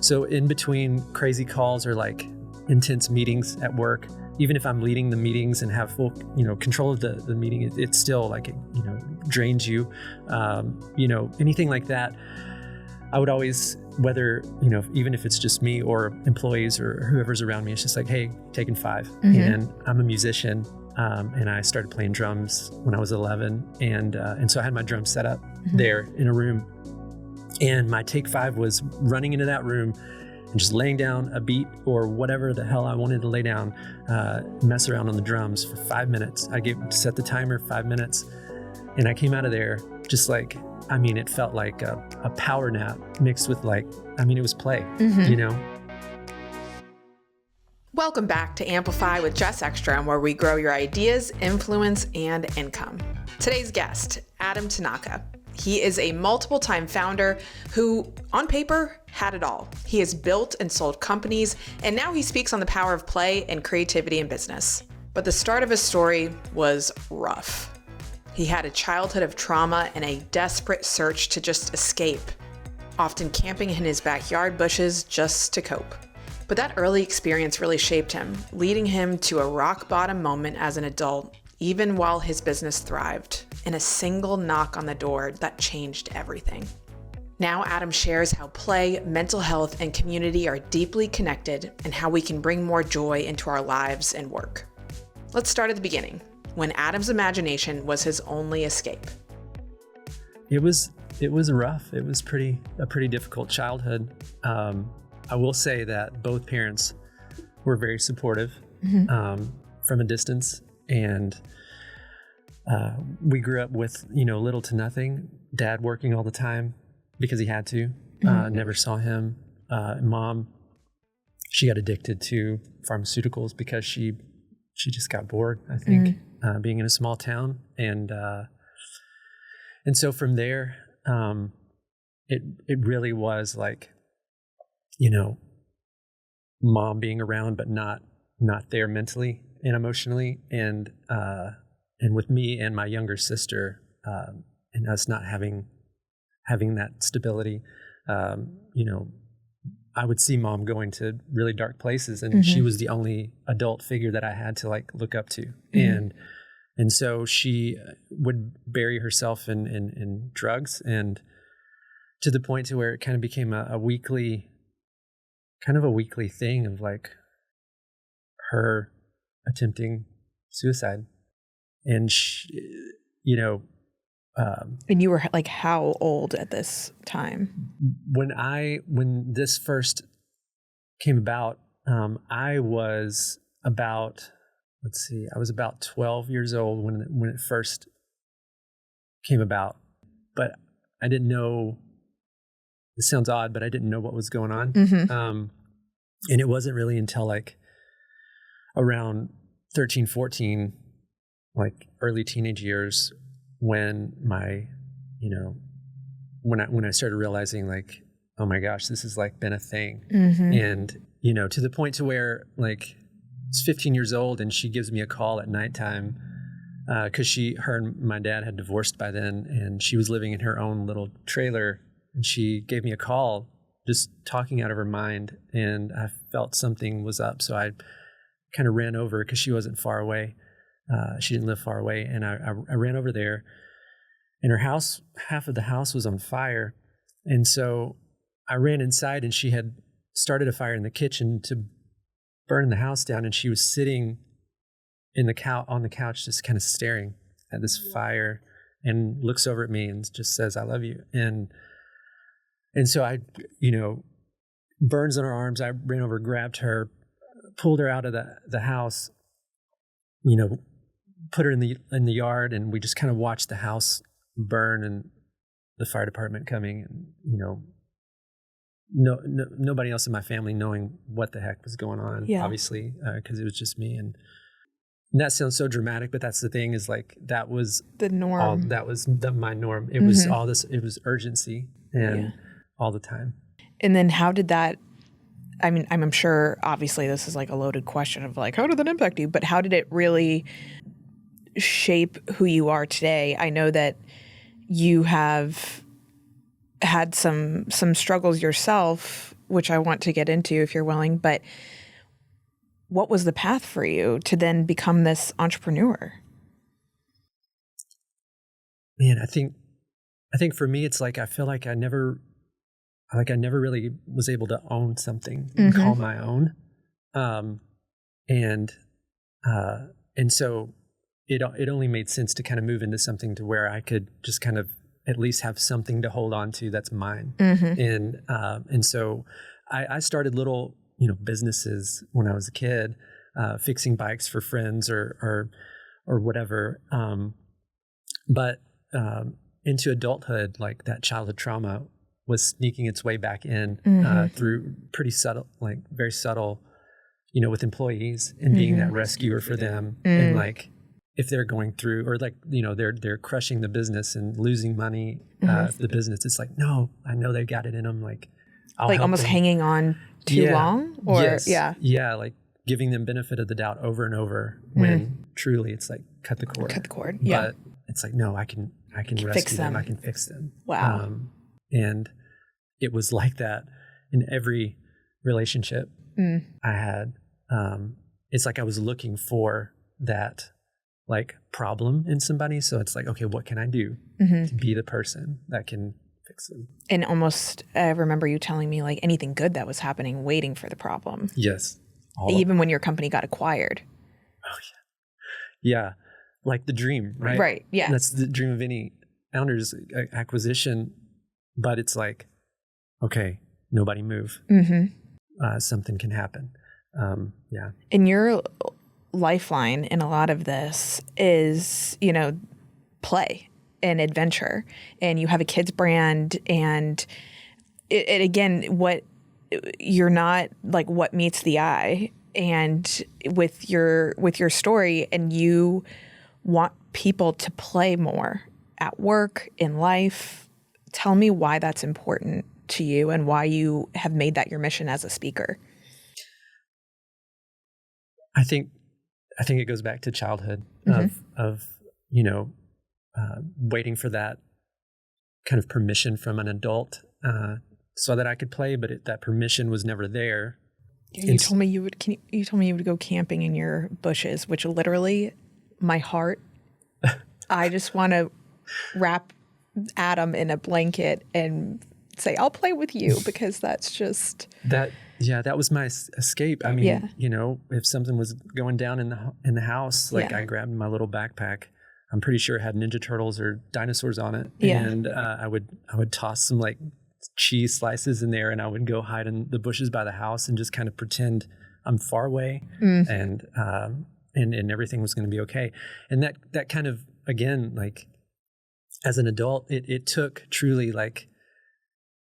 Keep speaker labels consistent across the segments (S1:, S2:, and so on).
S1: So in between crazy calls or like intense meetings at work, even if I'm leading the meetings and have full, control of the meeting, it's still like, drains you. Anything like that, I would always, whether, even if it's just me or employees or whoever's around me, it's just like, hey, taking 5. And I'm a musician. And I started playing drums when I was 11. And so I had my drum set up there in a room. And my take 5 was running into that room and just laying down a beat or whatever the hell I wanted to lay down, mess around on the drums for 5 minutes. I set the timer 5 minutes, and I came out of there just like, it felt like a power nap mixed with it was play,
S2: Welcome back to Amplify with Jess Extra, where we grow your ideas, influence, and income. Today's guest, Adam Tanaka. He is a multiple-time founder who, on paper, had it all. He has built and sold companies, and now he speaks on the power of play and creativity in business. But the start of his story was rough. He had a childhood of trauma and a desperate search to just escape, often camping in his backyard bushes just to cope. But that early experience really shaped him, leading him to a rock-bottom moment as an adult, even while his business thrived, and a single knock on the door that changed everything. Now Adam shares how play, mental health, and community are deeply connected and how we can bring more joy into our lives and work. Let's start at the beginning, when Adam's imagination was his only escape.
S1: It was rough. It was a pretty difficult childhood. I will say that both parents were very supportive from a distance. And we grew up with, little to nothing. Dad working all the time because he had to. Never saw him. Mom, she got addicted to pharmaceuticals because she just got bored, I think, being in a small town. And so from there, it really was like, mom being around, but not there mentally and emotionally, and with me and my younger sister, and us not having that stability, I would see mom going to really dark places, and she was the only adult figure that I had to look up to, and so she would bury herself in drugs, and to the point to where it kind of became a weekly thing of her attempting suicide. And
S2: and you were how old at this time?
S1: When this first came about, I was about 12 years old when it first came about, but I didn't know. It sounds odd, but I didn't know what was going on. And it wasn't really until around 13, 14, early teenage years, when when I started realizing oh my gosh, this has been a thing. And, to the point to where it's 15 years old and she gives me a call at nighttime, cause her and my dad had divorced by then, and she was living in her own little trailer, and she gave me a call just talking out of her mind, and I felt something was up. So I kind of ran over because she wasn't far away. She didn't live far away. And I ran over there, and her house, half of the house was on fire. And so I ran inside, and she had started a fire in the kitchen to burn the house down. And she was sitting on the couch, just kind of staring at this fire, and looks over at me and just says, "I love you." And so I, burns on her arms. I ran over, grabbed her, pulled her out of the house, put her in the yard, and we just kind of watched the house burn and the fire department coming, and nobody else in my family knowing what the heck was going on, obviously, because it was just me. And that sounds so dramatic, but that's the thing, is that was
S2: the norm.
S1: That was my norm. It was all this. It was urgency and all the time.
S2: And then how did that? I mean, I'm sure obviously this is a loaded question of how did that impact you? But how did it really shape who you are today? I know that you have had some struggles yourself which I want to get into if you're willing, but what was the path for you to then become this entrepreneur?
S1: Man, I think for me, it's like, I feel like I never really was able to own something and call my own. And so it only made sense to kind of move into something to where I could just kind of at least have something to hold on to that's mine. And so I started little, businesses when I was a kid, fixing bikes for friends or whatever. But into adulthood, like that childhood trauma was sneaking its way back in through pretty subtle, like very subtle, with employees and being that rescuer for them. And like, if they're going through, or like, they're crushing the business and losing money, the business, it's like, no, I know they got it in them. Like, I'll help
S2: almost
S1: them.
S2: hanging on too long, or
S1: yes. Yeah. Like giving them benefit of the doubt over and over when truly it's like cut the cord.
S2: Yeah.
S1: But it's like, no, I can rescue them. I can fix them.
S2: Wow.
S1: And it was like that in every relationship I had. It's like I was looking for that like problem in somebody. So it's like, okay, what can I do to be the person that can fix them?
S2: And almost, I remember you telling me like anything good that was happening, waiting for the problem.
S1: Yes.
S2: Even when your company got acquired.
S1: Oh yeah. Yeah. Like the dream, right?
S2: Right. Yeah.
S1: That's the dream of any founder's acquisition. But it's like, okay, nobody move. Something can happen. Yeah.
S2: And your lifeline in a lot of this is, play and adventure. And you have a kids brand, and it again, you're not like what meets the eye. And with your story, and you want people to play more at work, in life. Tell me why that's important to you and why you have made that your mission as a speaker.
S1: I think it goes back to childhood of waiting for that kind of permission from an adult so that I could play, but that permission was never there.
S2: You told me you would go camping in your bushes, which literally my heart, I just want to wrap Adam in a blanket and say, I'll play with you, because that's just
S1: that. Yeah, that was my escape. I mean, if something was going down in the house, like I grabbed my little backpack. I'm pretty sure it had Ninja Turtles or dinosaurs on it, and I would toss some like cheese slices in there, and I would go hide in the bushes by the house and just kind of pretend I'm far away, and everything was going to be okay. And that kind of, again, like as an adult, it took truly like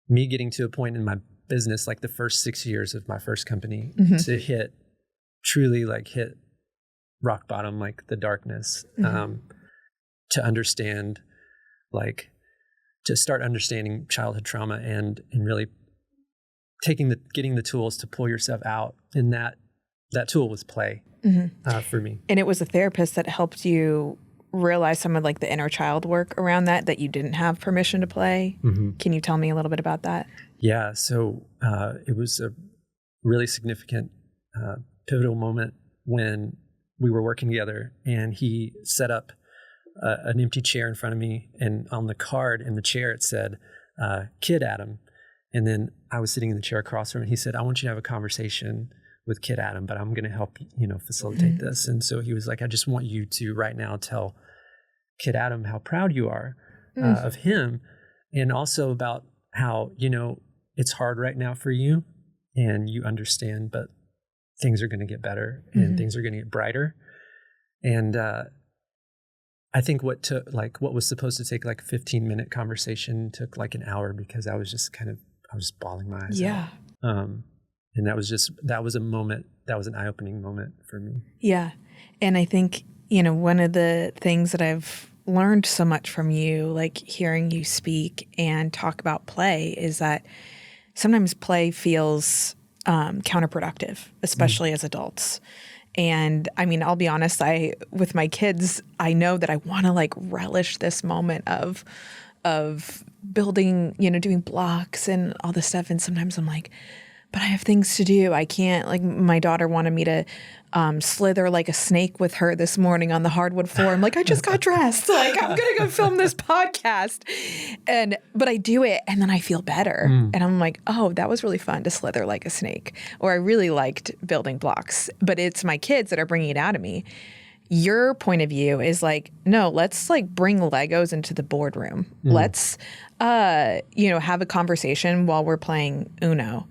S1: me getting to a point in my business, like the first 6 years of my first company, to hit rock bottom, like the darkness, to understand, like to start understanding childhood trauma and really getting the tools to pull yourself out. And that tool was play for me.
S2: And it was a therapist that helped you realize some of like the inner child work around that you didn't have permission to play. Can you tell me a little bit about that?
S1: Yeah. So it was a really significant, pivotal moment when we were working together, and he set up an empty chair in front of me, and on the card in the chair it said, Kid Adam. And then I was sitting in the chair across from him, and he said, I want you to have a conversation with Kid Adam, but I'm going to help, facilitate this. And so he was like, I just want you to right now tell Kid Adam how proud you are of him, and also about how, it's hard right now for you and you understand, but things are going to get better and things are going to get brighter. And I think what was supposed to take like a 15-minute conversation took like an hour, because I was just bawling my eyes out. And that was a moment, that was an eye-opening moment for me. Yeah.
S2: And I think, one of the things that I've learned so much from you, like hearing you speak and talk about play, is that sometimes play feels counterproductive, especially as adults. And I mean, I'll be honest, with my kids, I know that I want to like relish this moment of building, doing blocks and all this stuff. And sometimes I'm like, but I have things to do. I can't, like, my daughter wanted me to slither like a snake with her this morning on the hardwood floor. I'm like, I just got dressed. Like, I'm going to go film this podcast. But I do it and then I feel better. And I'm like, oh, that was really fun to slither like a snake. Or I really liked building blocks, but it's my kids that are bringing it out of me. Your point of view is like, no, let's like bring Legos into the boardroom. Let's, have a conversation while we're playing Uno.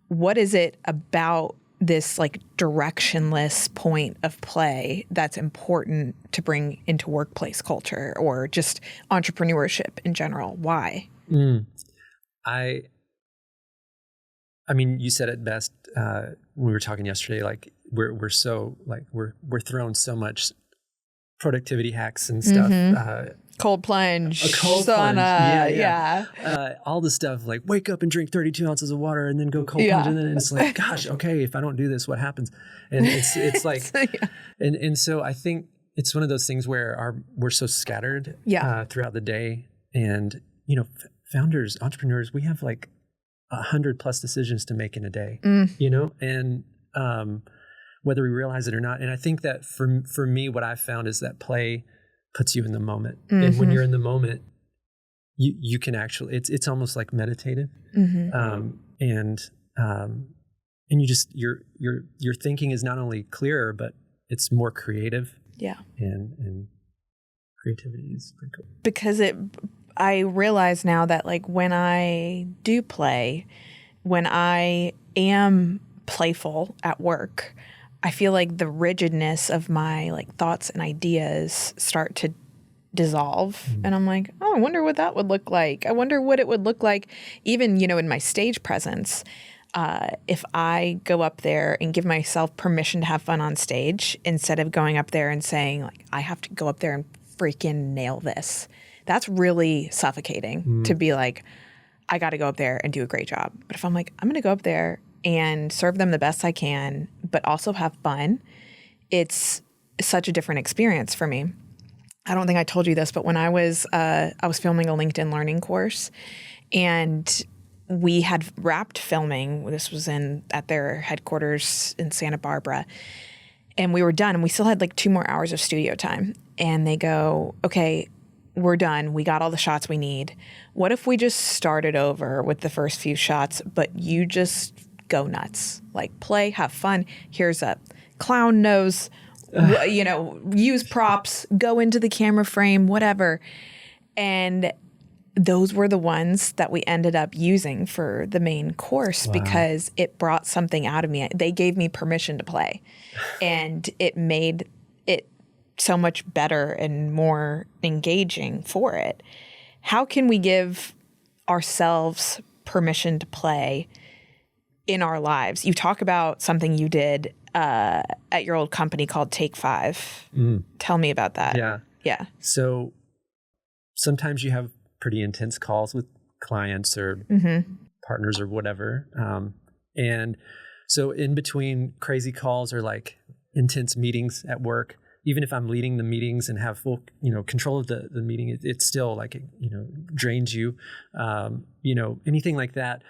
S2: What is it about this like directionless point of play that's important to bring into workplace culture or just entrepreneurship in general? Why?
S1: I mean, you said it best. We were talking yesterday, like we're so like we're thrown so much productivity hacks and stuff.
S2: Cold plunge,
S1: sauna,
S2: yeah.
S1: All the stuff like wake up and drink 32 ounces of water and then go cold plunge, and then it's like, gosh, okay, if I don't do this, what happens? And it's like, and so I think it's one of those things where we're so scattered throughout the day, and founders, entrepreneurs, we have like 100+ decisions to make in a day, and whether we realize it or not. And I think that for me, what I've found is that play puts you in the moment. And when you're in the moment, you can actually, it's almost like meditative. And you just, your thinking is not only clearer, but it's more creative.
S2: Yeah.
S1: And creativity is pretty cool.
S2: Because I realize now that like when I do play, when I am playful at work, I feel like the rigidness of my like thoughts and ideas start to dissolve. And I'm like, oh, I wonder what that would look like. I wonder what it would look like even, in my stage presence. If I go up there and give myself permission to have fun on stage instead of going up there and saying like, I have to go up there and freaking nail this. That's really suffocating to be like, I got to go up there and do a great job. But if I'm like, I'm going to go up there and serve them the best I can, but also have fun, it's such a different experience for me. I don't think I told you this, but when I was filming a LinkedIn learning course, and we had wrapped filming. This was at their headquarters in Santa Barbara, and we were done, and we still had like 2 more hours of studio time. And they go, okay, we're done. We got all the shots we need. What if we just started over with the first few shots, but you just go nuts, like play, have fun. Here's a clown nose, use props, go into the camera frame, whatever. And those were the ones that we ended up using for the main course because it brought something out of me. They gave me permission to play, and it made it so much better and more engaging for it. How can we give ourselves permission to play in our lives? You talk about something you did at your old company called Take 5. Tell me about that. Yeah.
S1: So sometimes you have pretty intense calls with clients or partners or whatever. And so in between crazy calls or like intense meetings at work, even if I'm leading the meetings and have full, control of the meeting, it's still like, drains you, anything like that.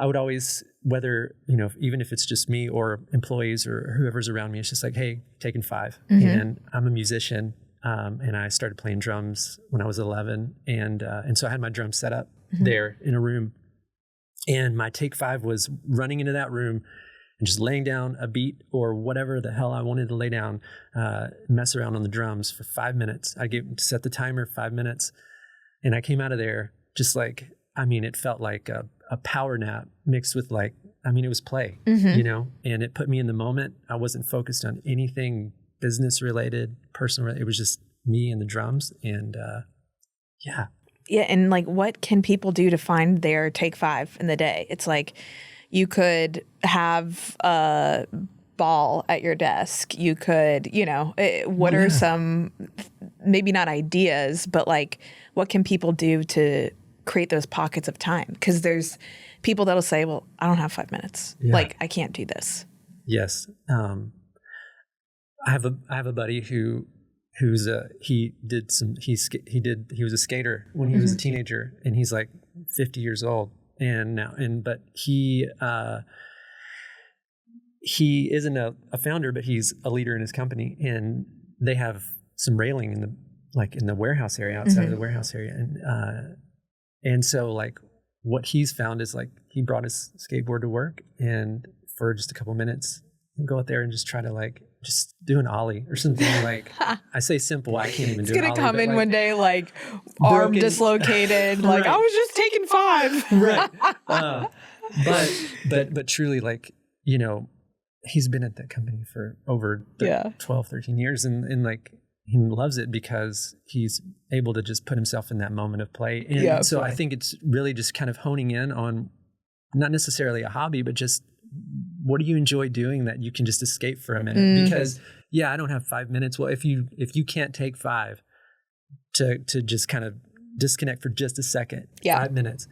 S1: I would always, whether, even if it's just me or employees or whoever's around me, it's just like, hey, taking 5. And I'm a musician. And I started playing drums when I was 11. And so I had my drums set up there in a room. And my take 5 was running into that room and just laying down a beat or whatever the hell I wanted to lay down, mess around on the drums for 5 minutes. I set the timer 5 minutes. And I came out of there just like, it felt like a power nap mixed with like, it was play, and it put me in the moment. I wasn't focused on anything business related, personal related. It was just me and the drums. And yeah.
S2: And like, what can people do to find their take 5 in the day? It's like, you could have a ball at your desk. You could, what are some, maybe not ideas, but like, what can people do to create those pockets of time? Because there's people that'll say, well, I don't have 5 minutes. Like, I can't do this.
S1: Yes. I have a buddy he was a skater when he was a teenager, and he's like 50 years old, but he isn't a founder, but he's a leader in his company, and they have some railing in the warehouse area, outside of the warehouse area. And so like what he's found is like, he brought his skateboard to work, and for just a couple minutes, go out there and just try to like, just do an ollie or something. Like, I say simple, I can't even do an ollie.
S2: It's going to come in like, one day, like arm dislocated, like I was just taking 5.
S1: Right. But truly, like, you know, he's been at that company for over 12, 13 years. And like, he loves it because he's able to just put himself in that moment of play. And so I think it's really just kind of honing in on not necessarily a hobby, but just what do you enjoy doing that you can just escape for a minute? Because I don't have 5 minutes. Well, if you can't take 5 to just kind of disconnect for just a second, 5 minutes,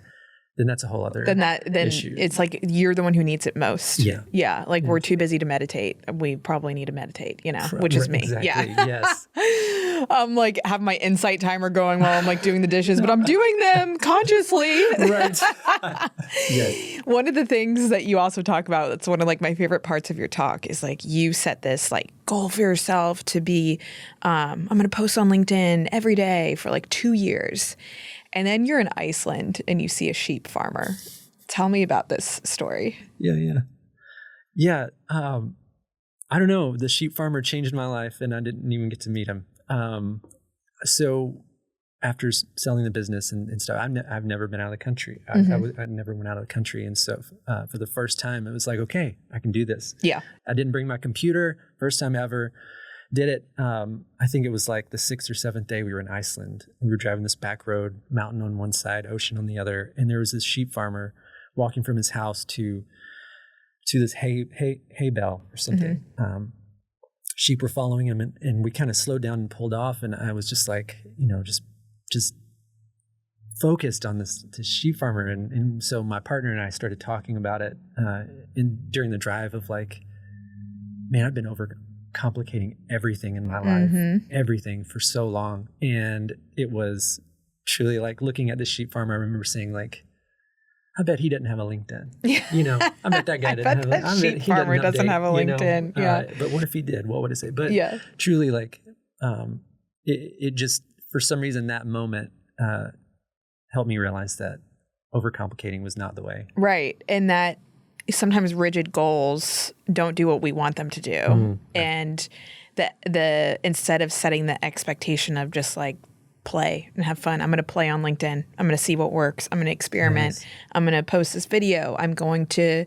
S1: then that's a whole other issue.
S2: It's like you're the one who needs it most. Yeah. Like we're too busy to meditate. We probably need to meditate, you know, which is me.
S1: Exactly. Yes.
S2: I'm like have my insight timer going while I'm like doing the dishes, but I'm doing them consciously.
S1: Right. Yes.
S2: One of the things that you also talk about, that's one of like my favorite parts of your talk, is like you set this like goal for yourself to be, I'm going to post on LinkedIn every day for like 2 years. And then you're in Iceland and you see a sheep farmer. Tell me about this story.
S1: Yeah. I don't know. The sheep farmer changed my life, and I didn't even get to meet him. So after selling the business and stuff, I've never been out of the country. I never went out of the country. And so for the first time, it was like, okay, I can do this.
S2: Yeah.
S1: I didn't bring my computer. First time ever. Did it. I think it was like the 6th or 7th day we were in Iceland. We were driving this back road, mountain on one side, ocean on the other. And there was this sheep farmer walking from his house to this hay bale or something. Sheep were following him, and we kind of slowed down and pulled off. And I was just like, you know, just focused on this sheep farmer. And so my partner and I started talking about it during the drive of like, man, I've been overcomplicating everything in my life, everything for so long. And it was truly like looking at the sheep farmer. I remember saying like, I bet he doesn't have a LinkedIn. You know, I bet that guy doesn't have a LinkedIn.
S2: That sheep farmer doesn't have a LinkedIn.
S1: You know? But what if he did? What would it say? But truly like, it just, for some reason, that moment helped me realize that overcomplicating was not the way.
S2: Right. And that sometimes rigid goals don't do what we want them to do. And the instead of setting the expectation of just like play and have fun, I'm going to play on LinkedIn. I'm going to see what works. I'm going to experiment. Nice. I'm going to post this video. I'm going to,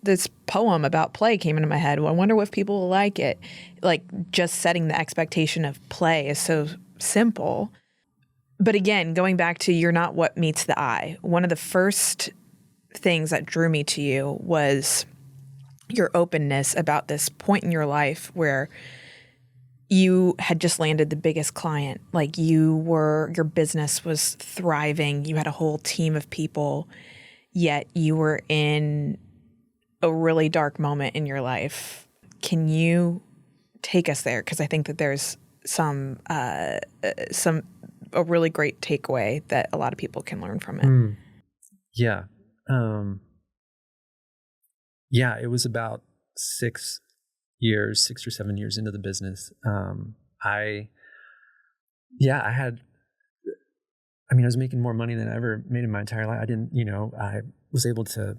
S2: this poem about play came into my head. Well, I wonder if people will like it. Like just setting the expectation of play is so simple. But again, going back to you're not what meets the eye. One of the first things that drew me to you was your openness about this point in your life where you had just landed the biggest client. Like your business was thriving. You had a whole team of people, yet you were in a really dark moment in your life. Can you take us there? Because I think that there's a really great takeaway that a lot of people can learn from it.
S1: Yeah. It was about 6 or 7 years into the business. I was making more money than I ever made in my entire life. I was able to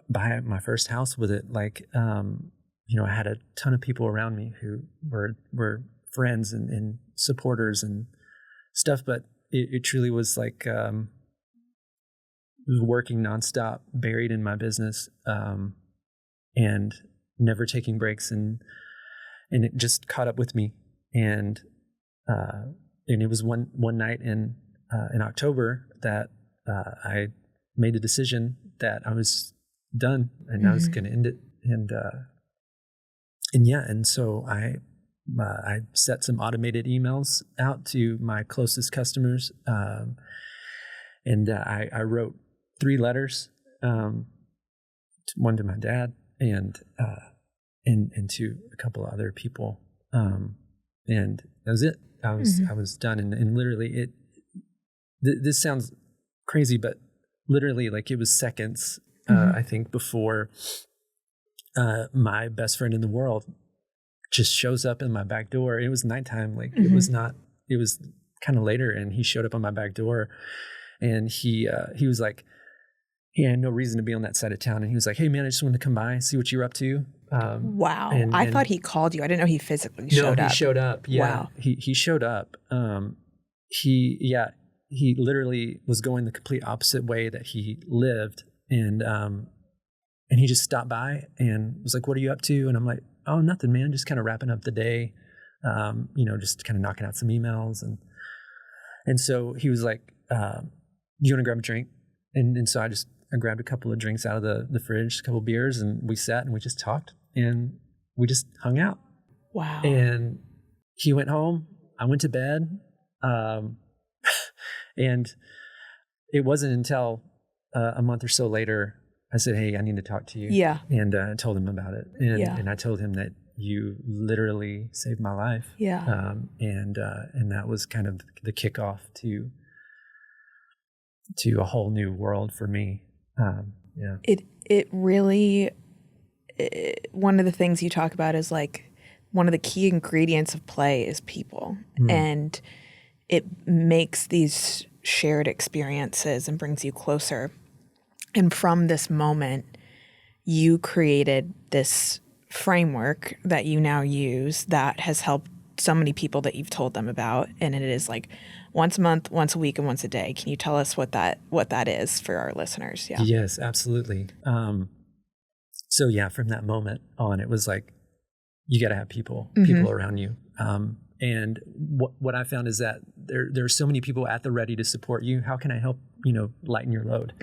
S1: buy my first house with it. Like, I had a ton of people around me who were friends and supporters and stuff, but it truly was like, working nonstop, buried in my business, and never taking breaks, and it just caught up with me. And it was one night in October that I made the decision that I was done and I was going to end it. And so I set some automated emails out to my closest customers, and I wrote 3 letters, one to my dad and to a couple of other people, and that was it. I was done, and literally this sounds crazy, but literally like it was seconds, I think, before my best friend in the world just shows up in my back door. It was nighttime. Like it was kind of later, and he showed up on my back door, and he was like, he had no reason to be on that side of town. And he was like, hey man, I just wanted to come by, see what you're up to.
S2: Wow. I thought he called you. I didn't know he physically showed up.
S1: No, he showed up. Yeah.
S2: Wow.
S1: He showed up. He literally was going the complete opposite way that he lived. And he just stopped by and was like, what are you up to? And I'm like, oh, nothing, man. Just kind of wrapping up the day. Just kind of knocking out some emails. And so he was like, you want to grab a drink? And so I grabbed a couple of drinks out of the fridge, a couple of beers, and we sat and we just talked and we just hung out.
S2: Wow.
S1: And he went home. I went to bed. And it wasn't until a month or so later, I said, hey, I need to talk to you.
S2: Yeah.
S1: And I told him about it. And I told him that you literally saved my life.
S2: Yeah.
S1: And that was kind of the kickoff to a whole new world for me. Yeah.
S2: It really, one of the things you talk about is like one of the key ingredients of play is people. And it makes these shared experiences and brings you closer. And from this moment, you created this framework that you now use that has helped so many people that you've told them about. And it is like once a month, once a week, and once a day. Can you tell us what that is for our listeners? Yeah.
S1: Yes, absolutely. So yeah, from that moment on, it was like, you got to have people around you. And what I found is that there are so many people at the ready to support you. How can I help, lighten your load?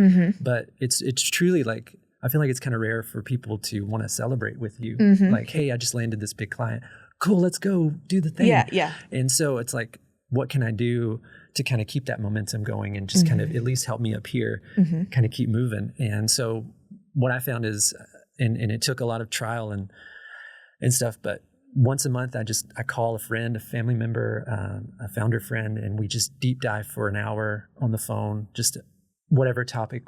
S1: But it's truly like, I feel like it's kind of rare for people to want to celebrate with you. Like, hey, I just landed this big client. Cool, let's go do the thing.
S2: Yeah.
S1: And so it's like, what can I do to kind of keep that momentum going and just kind of at least help me up here, kind of keep moving. And so what I found is, and it took a lot of trial and stuff, but once a month, I call a friend, a family member, a founder friend, and we just deep dive for an hour on the phone, just whatever topic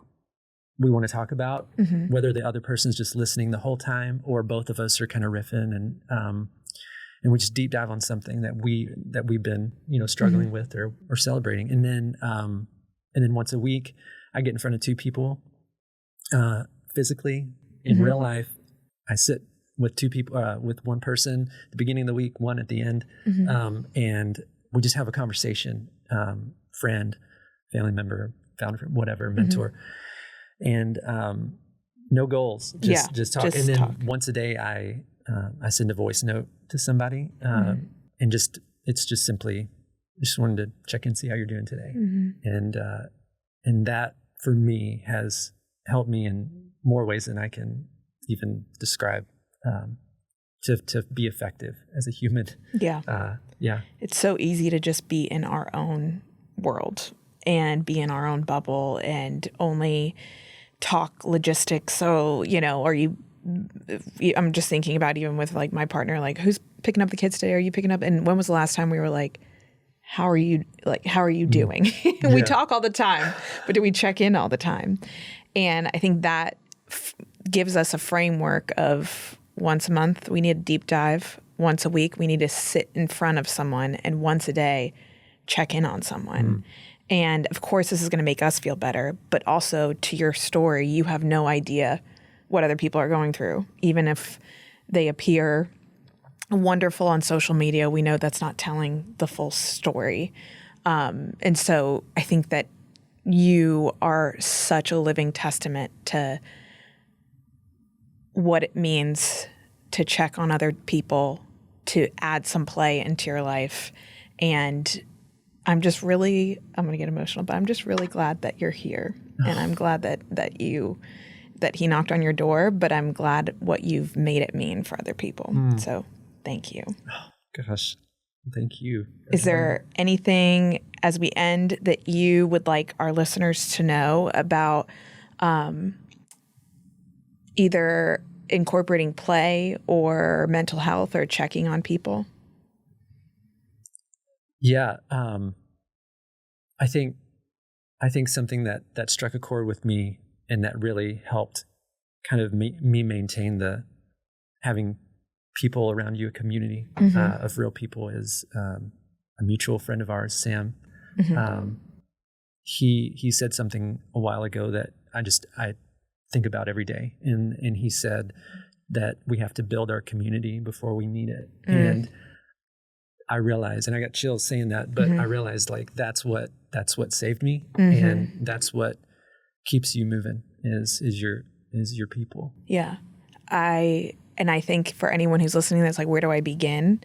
S1: we want to talk about, whether the other person's just listening the whole time or both of us are kind of riffing, and we just deep dive on something that we've been struggling with or celebrating, and then once a week, I get in front of two people, physically in real life. I sit with two people, with one person at the beginning of the week, one at the end. And we just have a conversation, friend, family member, founder, whatever, mentor. And no goals, just talk. And then once a day, I send a voice note to somebody. And it's just simply, just wanted to check in, see how you're doing today. And that for me has helped me in more ways than I can even describe. To be effective as a human. Yeah.
S2: It's so easy to just be in our own world and be in our own bubble and only talk logistics. So, I'm just thinking about even with like my partner, like who's picking up the kids today? Are you picking up? And when was the last time we were like, how are you doing? We talk all the time, but do we check in all the time? And I think that gives us a framework of once a month, we need a deep dive. Once a week, we need to sit in front of someone, and once a day, check in on someone. And of course, this is going to make us feel better, but also to your story, you have no idea what other people are going through. Even if they appear wonderful on social media, we know that's not telling the full story. And so I think that you are such a living testament to what it means to check on other people, to add some play into your life. And I'm going to get emotional, but I'm just really glad that you're here. And I'm glad that he knocked on your door, but I'm glad what you've made it mean for other people. So thank you.
S1: Oh, gosh, thank you.
S2: Is there anything as we end that you would like our listeners to know about either incorporating play or mental health or checking on people?
S1: Yeah. I think I think something that struck a chord with me and that really helped kind of me maintain having people around you, a community of real people, is a mutual friend of ours, Sam. He said something a while ago that I think about every day. And he said that we have to build our community before we need it. And I realized, and I got chills saying that, but I realized like that's what saved me, and that's what keeps you moving is your people.
S2: Yeah. I think for anyone who's listening that's like, where do I begin?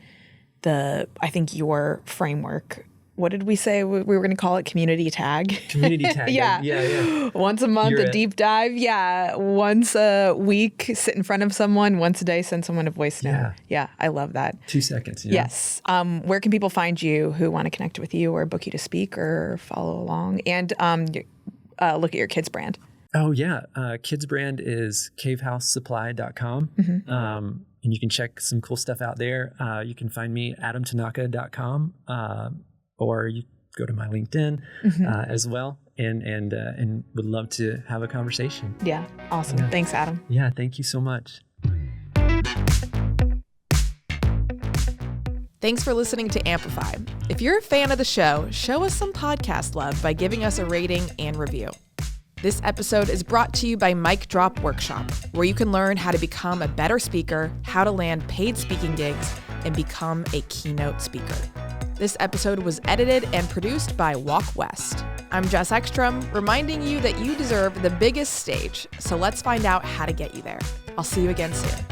S2: I think your framework, what did we say we were going to call it? Community tag.
S1: Community tag. Yeah.
S2: Once a month, a deep dive. Yeah. Once a week, sit in front of someone. Once a day, send someone a voice note. Yeah. I love that.
S1: 2 seconds.
S2: Yes. Where can people find you who want to connect with you or book you to speak or follow along? And look at your kids brand.
S1: Oh, yeah. Kids brand is cavehousesupply.com. And you can check some cool stuff out there. You can find me at adamtanaka.com. Or you go to my LinkedIn as well, and would love to have a conversation.
S2: Yeah, awesome. Yeah. Thanks, Adam.
S1: Yeah, thank you so much.
S2: Thanks for listening to Amplify. If you're a fan of the show, show us some podcast love by giving us a rating and review. This episode is brought to you by Mic Drop Workshop, where you can learn how to become a better speaker, how to land paid speaking gigs, and become a keynote speaker. This episode was edited and produced by Walk West. I'm Jess Ekstrom, reminding you that you deserve the biggest stage, so let's find out how to get you there. I'll see you again soon.